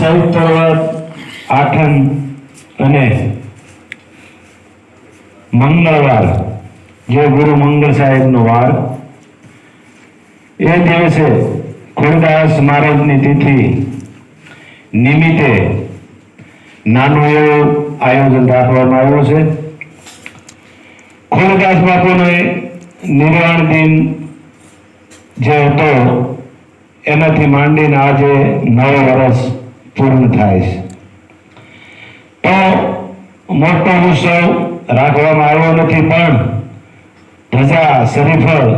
ચૈત્ર આઠમ અને મંગળવાર જે ગુરુ મંગળ સાહેબનો વાર, એ દિવસે ખોડદાસ મહારાજની તિથિ નિમિત્તે નાનું એવું આયોજન રાખવામાં આવ્યું છે. ખોડદાસ બાપુને નિર્વાણ દિન જે હતો એનાથી માંડીને આજે 9 વર્ષ પૂર્ણ થાય છે. તો મોટો ઉત્સવ રાખવામાં આવ્યો નથી, પણ ધજા શરીફળ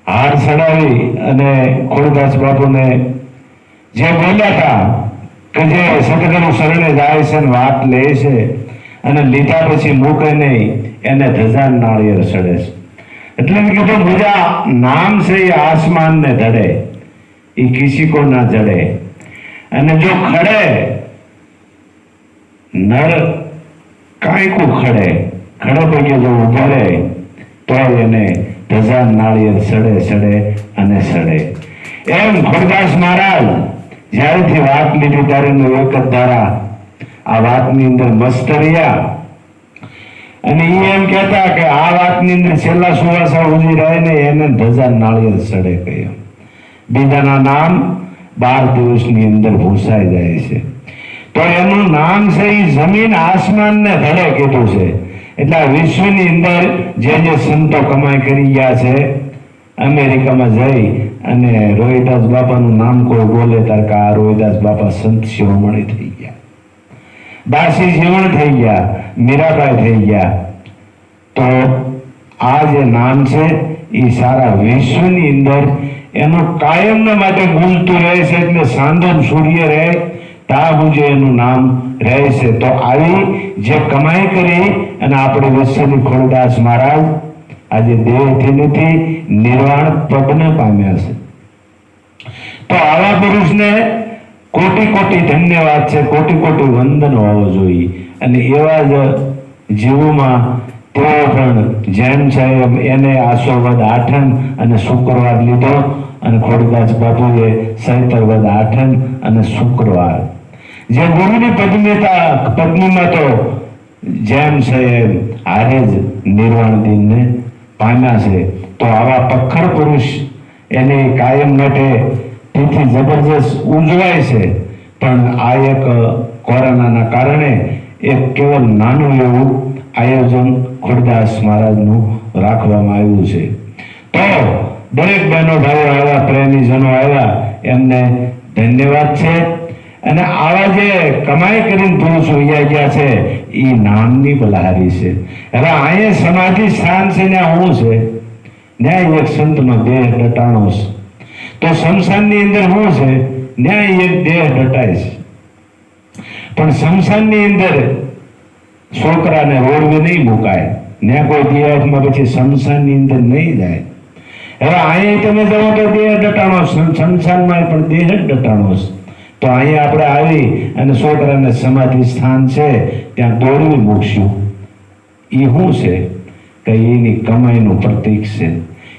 હાર ચડાવી અને ખોડદાસ બાપુને જે બોલ્યા હતા કે જે સતગુરુ શરણે જાય છે ને વાત લે છે અને લીધા પછી મૂકે નહીં, એને ધજા નાળિયેર ચડે છે. એટલે મેં કીધું મુજા નામ છે એ આસમાન ને ધડે, એ કિસી કો ના જડે. અને જો ખડે નર કાંઈ કો ખડે પગે જો ઉભો રહે તો એને ધજા નાળિયેર ચડે ચડે અને ચડે. એમ ખોડદાસ મહારાજ જ્યારેથી વાત લીધી ત્યારે એક જ ધારા આ વાતની અંદર મસ્ત રહ્યા. અને એ એમ કહેતા કે આ વાતની અંદર છેલ્લા સુવાસા ઉજી રહે ને એને ધજા નાળિયેર ચડે કહ્યું. બીજાના નામ 12 દિવસની અંદર ભૂસાઈ જાય છે. તો એનું નામ છે એ જમીન આસમાન ને ધડે કીધું છે. એટલે આ વિશ્વની અંદર જે સંતો કમાઈ કરી ગયા છે, અમેરિકામાં જઈ અને રોહિદાસ બાપાનું નામ કોઈ બોલે ત્યારે કે આ રોહિદાસ બાપા સંત શિરોમણી થઈ ગયા, દાસી જીવણ થઈ ગયા, મીરાબાઈ થઈ ગયા. તો આ જે નામ છે એ સારા વિશ્વની અંદર એનું કાયમના માટે ગુંજતું રહે છે. એટલે સાંધો સૂર્ય રહે ત્યાં સુધી એનું નામ રહે છે. તો આવી જે કમાઈ કરી અને આપણે વત્સલી ખોડદાસ મહારાજ આજે દેહથી નથી નિર્વાણ પદને પામ્યા છે. તો આવા પુરુષને કોટી કોટી ધન્યવાદ છે, કોટી કોટી વંદન હોવો જોઈએ. અને એવા જ જીવોમાં તેઓ પણ જેમ સાહેબ એને આસોવદ આઠમ અને શુક્રવાર લીધો, અને ખોડદાસ બાપુએ સૈતરવદ આઠમ અને શુક્રવાર જે ગુરુની પત્નીમાં તો જેમ સાહેબ હારે જ નિર્વાણ દિનને પામ્યા છે. તો આવા પખ્ખર પુરુષ એને કાયમ માટે તેથી જબરજસ્ત ઉજવાય છે. પણ આ એક કોરોનાના કારણે એક કેવલ નાનું એવું આયોજન ખોડદાસ મહારાજનું રાખવામાં આવ્યું છે. તો દરેક બહેનો ભાઈઓ આવ્યા, પ્રેમીજનો આવ્યા, એમને ધન્યવાદ છે. અને આવા જે કમાઈ કરીને પુરુષો ગયા છે એ નામની બલહારી છે. હવે અહીંયા સમાધિ સ્થાન છે, ત્યાં શું છે? ન્યાય એક સંતનો દેહ દટાણો છે. તો શમશાનની અંદર શું છે? ન્યાય એક દેહ દટાય છે. પણ શમશાનની અંદર છોકરાને રોડવે નહીં મુકાય, ત્યાં કોઈ દેહમાં પછી શમશાનની અંદર નહીં જાય. હવે અહીંયા તમે જાઓ તો દેહ દટાણો, શમશાનમાં પણ દેહ જ દટાણો છે. તો અહીંયા આપણે આવી અને છોકરાને સમાધિ સ્થાન છે ત્યાં દોડવી મૂકશું. એ શું છે કે એની કમાઈનું પ્રતીક છે.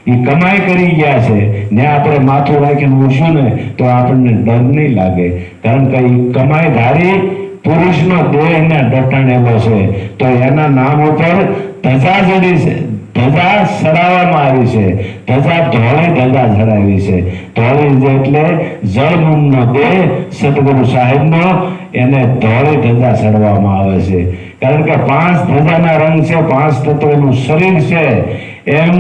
એ કમાઈ કરી ગયા છે, ને આપણે માથું રાખીને ઉઠશું ને તો આપણને ડર નહીં લાગે, કારણ કે એ કમાઈ ધારી પુરુષનો દેહને દટાણેલો છે. તો એના નામ ઉપર ધજા ચડી છે, ધજા ચડાવવામાં આવી છે. ધજા ધોળી ધજા ચડાવી છે. ધોળી એટલે જળમૂળનો દેહ સતગુરુ સાહેબનો, એને ધોળી ધજા ચડવામાં આવે છે. કારણ કે 5 ધજાના રંગ છે, 5 તત્વનું શરીર છે. એમ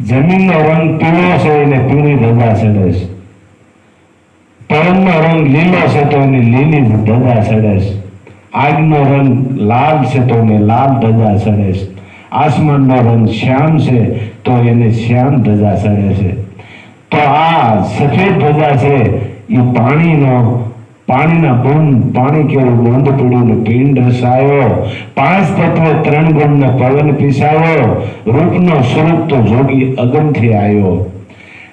જમીનનો રંગ પીળો છે, એને પીળી ધજા ચડે છે. પવનનો રંગ લીલો છે તો એને લીલી ધજા ચડે છે. આગનો રંગ લાલ છે તો એને લાલ ધજા ચડે છે. આસમાનનો રંગ શ્યામ છે તો એને શ્યામ ધજા ચડે છે. તો આ સફેદ ધજા છે એ પાણીના બુંદ, પાણી કેવું બંધ પડ્યું ને પિંડ રસાયો, 5 તત્વ 3 ગુણને પવન પીસાયો, રૂપનો સ્વરૂપ તો જોગી અગમથી આવ્યો.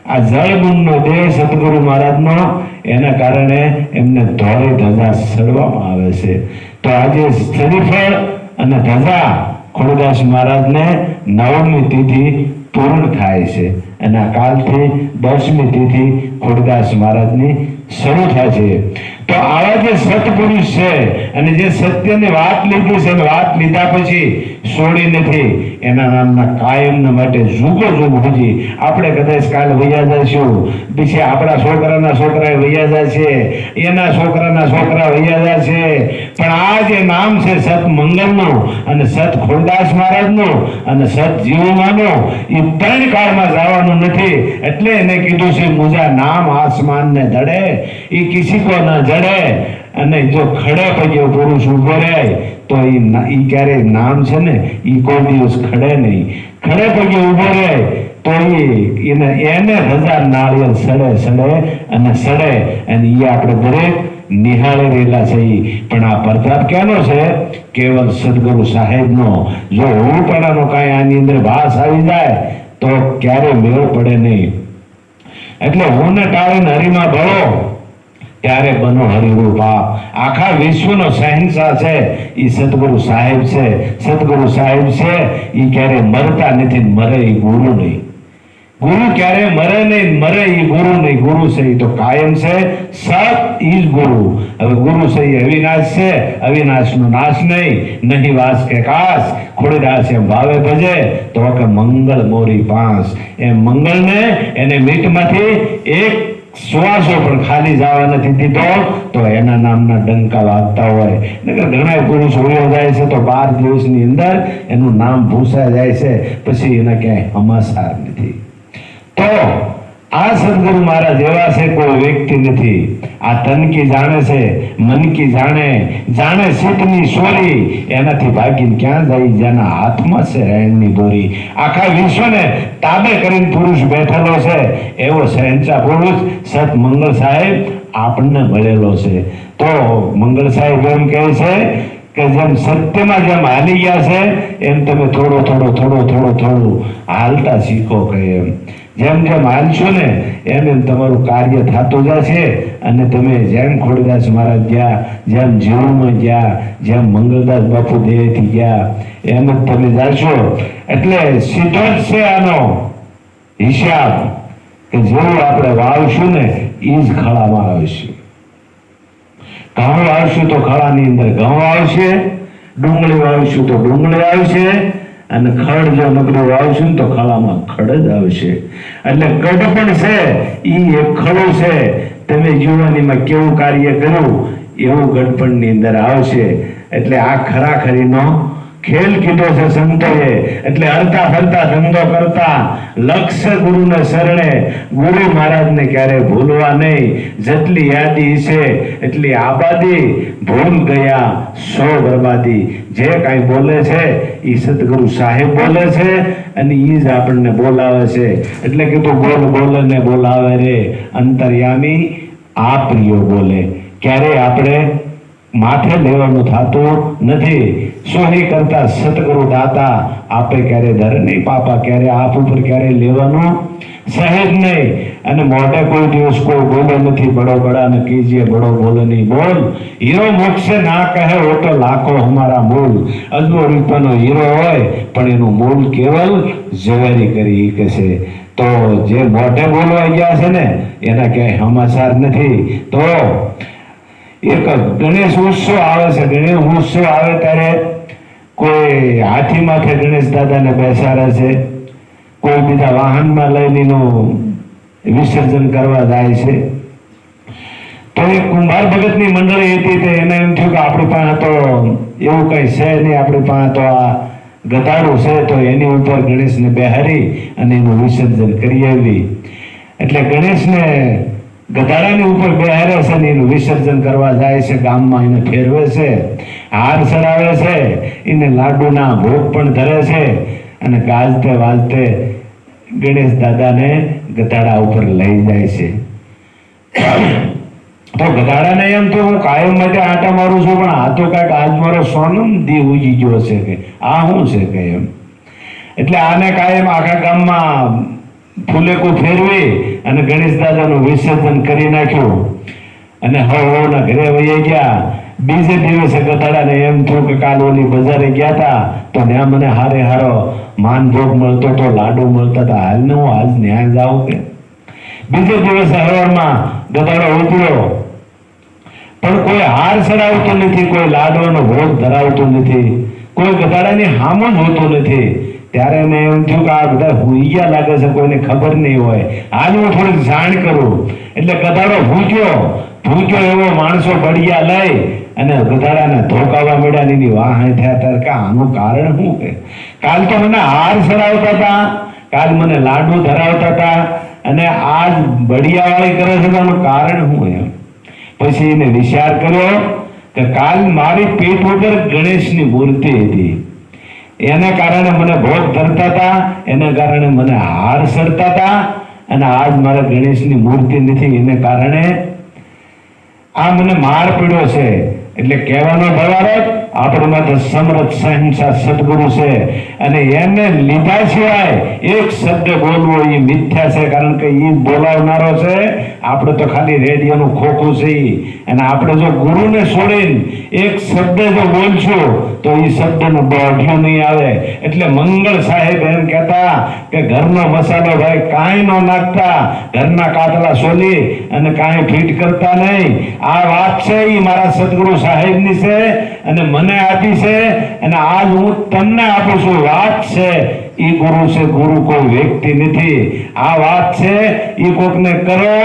આ જળગુણનો દેહ સદગુરુ મહારાજનો, એના કારણે એમને ધોળી ધજા ચડવામાં આવે છે. તો આજે શરીફળ અને ધજા ખોડદાસ મહારાજને 9મી તિથિ પૂર્ણ થાય છે. અને આ કાલથી 10મી તિથિ ખોડદાસ મહારાજની શરૂ થાય છે. તો આવા જે સત્પુરુષ છે અને જે સત્યની વાત લીધી છે અને વાત લીધા પછી છોડી નથી, એના નામના કાયમના માટે જુગો જુગ સુધી આપણે કદાચ કાલે વૈયા જઈશું, પછી આપણા છોકરાના છોકરા વૈયા જાય છે, એના છોકરાના છોકરા વૈયા જાય છે, પણ આ જે નામ છે સત મંગલનું અને સત ખોડદાસ મહારાજનું અને સત જીવમાનું, એ ત્રણ કાળમાં જવાનું નથી. એટલે એને કીધું છે મુજા નામ આસમાન ને ધડે એ કિસી કો ના જડે. અને જો ખડે પગે પુરુષ ઉભો રહે તો એ ક્યારેય નામ છે ને એ કોઈ દિવસ ખડે નહીં. ખડે પગે ઉભો રહે તો એને 1000 નાળિયેર સડે સડે અને સડે, અને એ આપણે દરેક નિહાળી રહેલા છે. પણ આ પ્રતાપ ક્યાંનો છે? કેવલ સદગુરુ સાહેબનો. જો હું પણ કાંઈ આની અંદર ભાસ આવી જાય તો ક્યારે મેળ પડે નહીં. એટલે હું ને ટાળીને હરિમાં ભળો ત્યારે બનો હરિરૂપા. આખા વિશ્વનો શહેનશાહ છે એ સદગુરુ સાહેબ છે. સદગુરુ સાહેબ છે એ ક્યારે મરતા નથી, મરે એ ગુરુ નહીં. ગુરુ ક્યારે મરે નહીં, મરે એ ગુરુ નહીં. ગુરુ છે એ તો કાયમ છે, સત ઈ જ ગુરુ. હવે ગુરુ છે એ અવિનાશ છે, અવિનાશનો નાશ નહીં વાસ કે કાશ. ખોડીદાસ એમ ભાવે ભજે તો કે મંગળ મોરી પાંસ. એ મંગળને એને મીટમાંથી એક શ્વાસો પણ ખાલી જવા નથી દીધો તો એના નામના ડંકા વાગતા હોય. નકર ઘણા પુરુષ હોયો જાય છે તો 12 દિવસની અંદર એનું નામ ભૂસાઈ જાય છે, પછી એને ક્યાંય હમાસાર નથી. તો આ સદગુરુ મહારાજ એવા છે, કોઈ વ્યક્તિ નથી. આ તન કી જાણે છે, મન કી જાણે, જાણે સીતની સોરી, એનાથી ભાગીને ક્યાં જાય જેના હાથમાં છે રહેણની દોરી. આખા વિશ્વને તાબે કરીને પુરુષ બેઠેલો છે એવો શહેનશાહ પુરુષ સત મંગળ સાહેબ આપણને મળેલો છે. તો મંગળ સાહેબ એમ કહે છે કે જેમ સત્યમાં જેમ હાલી ગયા છે એમ તમે થોડું હાલતા શીખો. કે એમ જેમ જેમ હાલશો ને એમ એમ તમારું કાર્ય થતું જશે. અને તમે જેમ ખોડીદાસ મહારાજ ગયા, જેમ જીવનમાં ગયા, જેમ મંગળદાસ બાપુ દેહથી ગયા, એમ જ તમે જાશો. એટલે સીધો જ છે આનો હિસાબ કે જેવું આપણે વાવશું ને એ જ ખળામાં આવશે. ઘઉં વાવશું તો ખળાની અંદર ઘઉં આવશે, ડુંગળી વાવશું તો ડુંગળી આવશે, અને ખડ જો નકરું વાવશું ને તો ખળામાં ખડ જ આવશે. એટલે ગઢ પણ છે એ એક ખડું છે. તમે જીવવાનીમાં કેવું કાર્ય કર્યું એવું ગઢપણની અંદર આવશે. એટલે આ ખરાખરીનો ખેલ કીધો છે સંતોએ. એટલે હરતા ફરતા ધંધો કરતા લક્ષ્ય ગુરુને શરણે, ગુરુ મહારાજને ક્યારે ભૂલવા નહીં. જેટલી યાદી છે એટલી આબાદી, ભૂલ ગયા 100 બરબાદી. જે કાંઈ બોલે છે એ સદગુરુ સાહેબ બોલે છે અને એ જ આપણને બોલાવે છે. એટલે કીધું બોલ બોલે ને બોલાવે રે અંતર્યામી આ પ્રિયો બોલે. ક્યારે આપણે માથે લેવાનું થતું નથી. સોહી કરતા સતગુરુ દાતા આપે ક્યારે ધરે નહીં પાપા, ક્યારે આપ ઉપર ક્યારે લેવાનું સહેજ નહીં. અને મોઢે કોઈ દિવસ કોઈ બોલે નથી. બડો બડા ને કીજીએ બડો બોલે નહીં બોલ. હીરો મોક્ષે ના કહે વો તો લાખો હમારા મૂલ. અજબો રૂપિયાનો હીરો હોય પણ એનું મૂળ કેવલ ઝવેરી કરી કે છે. તો જે મોઢે બોલવા ગયા છે ને એના ક્યાંય સમાચાર નથી. તો એક ગણેશ ઉત્સવ આવે છે. ગણેશ ઉત્સવ આવે ત્યારે કોઈ હાથી માથે ગણેશ દાદાને બેસાડે છે, કોઈ બીજા વાહનમાં લઈને એનું વિસર્જન કરવા જાય છે. તો એક કુંભાર ભગતની મંડળી હતી તે એને એમ થયું કે આપણી પાસે તો એવું કંઈ છે નહીં, આપણી પાસે તો આ ગધાડું છે, તો એની ઉપર ગણેશને બેહારી અને એનું વિસર્જન કરી આવી. એટલે ગણેશને ગધાડાની ઉપર બેહારે છે ને એનું વિસર્જન કરવા જાય છે. ગામમાં એને ફેરવે છે, હાર ચડાવે છે, એને લાડુના ભોગ પણ ધરે છે અને ગાજતે વાજતે ગણેશ દાદાને ગધાડા ઉપર લઈ જાય છે. તો ગધાડાને એમ તો હું કાયમ માટે આટા મારું છું, પણ આ તો કાંઈક આજ મારો સોનમ દી ઉજી ગયો છે કે આ શું છે કે એમ. એટલે આને કાયમ આખા ગામમાં ફૂલેકું ફેરવી અને ગણેશ દાદાનું વિસર્જન કરી નાખ્યું. અને હવના ઘરે વહી ગયા. બીજે દિવસે ગધાડાને એમ થયું કે કાલ ઓલી બજારે ગયા હતા તો ત્યાં મને હારે હારો માનભોગ મળતો તો, લાડુ મળતા હતા, હાલ ને હું આજ ન્યાય જાઉં કે. બીજે દિવસે હવારમાં ગધાડો ઉતર્યો પણ કોઈ હાર ચડાવતું નથી, કોઈ લાડવાનો ભોગ ધરાવતું નથી, કોઈ ગધાડાની હામો જોતું નથી. ત્યારે એને એમ થયું કે આ બધા ભૂઈ ગયા લાગે છે, કોઈને ખબર નહીં હોય, હાલ હું થોડીક જાણ કરું. એટલે ગધાડો ભૂખ્યો એવો માણસો બળિયા લઈ અને ગધાડાને ધોકાવા મળ્યા. ની વાહ થયા ત્યારે કે આનું કારણ શું કે કાલ તો મને હાર ચડાવતા હતા, કાલ મને લાડુ ધરાવતા હતા અને આજ બળિયાવાળી કરે છે, એનું કારણ શું? એમ પછી એને વિચાર કર્યો કે કાલ મારી પીઠ ઉપર ગણેશની મૂર્તિ હતી, એને કારણે મને ભોગ ધરતા હતા, એને કારણે મને હાર ચડતા હતા અને આજ મારા ગણેશની મૂર્તિ નથી, એને કારણે આ મને માર પીડ્યો છે. એટલે કહેવાનો ભાવાર્થ આપણામાં તો સમર્થ સહિંસા સદગુરુ છે અને એને લીધા સિવાય એક શબ્દ બોલવો એ મિથ્યા છે, કારણ કે એ બોલાવનારો છે, આપણે તો ખાલી રેડિયોનું ખોખું છે. અને આપણે જો ગુરુને છોડીને એક શબ્દ જો બોલશું તો એ શબ્દનો બોઢિયો નહીં આવે. એટલે મંગળ સાહેબ એમ કહેતા કે ઘરનો મસાલો ભાઈ કાંઈ ન નાખતા, ઘરના કાતલા સોલી અને કાંઈ ફીટ કરતા નહીં. આ વાત છે એ મારા સદગુરુ સાહેબની છે અને મને આપી છે અને આજ હું તમને આપું છું. વાત છે એ ગુરુ છે, ગુરુ કોઈ વ્યક્તિ નથી. આ વાત છે એ કોકને કરો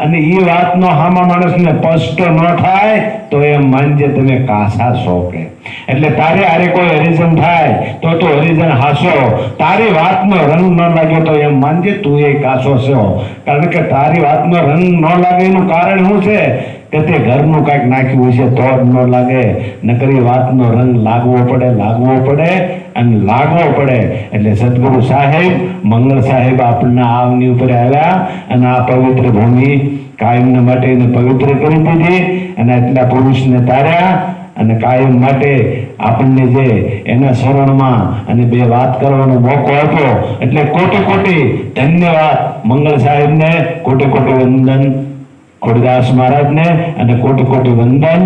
અને એ વાતનો હામા માણસને સ્પષ્ટ ન થાય તો એમ માનજે તમે કાસા છો કે. એટલે તારે આરે કોઈ હરિજન થાય તો તું હરિજન હાસો, તારી વાતનો રંગ ન લાગ્યો તો એમ માનજે તું એ કાસો છો. કારણ કે તારી વાતનો રંગ ન લાગે એનું કારણ શું છે કે તે ઘરનું કાંઈક નાખ્યું છે તો જ ન લાગે, નકરી વાતનો રંગ લાગવો પડે અને લાગવો પડે. એટલે સદગુરુ સાહેબ મંગળ સાહેબ આપણને આવની ઉપર આવ્યા અને આ પવિત્ર ભૂમિ કાયમને માટે એને પવિત્ર કરી દીધી અને એટલા પુરુષને તાર્યા અને કાયમ માટે આપણને જે એના શરણમાં અને બે વાત કરવાનો મોકો આપ્યો. એટલે કોટી ધન્યવાદ મંગળ સાહેબને, કોટી વંદન ખોડદાસ મહારાજને અને કોટી વંદન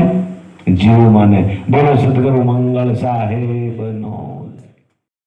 જીવ માને. બોલો સદગુરુ મંગળ સાહેબનો.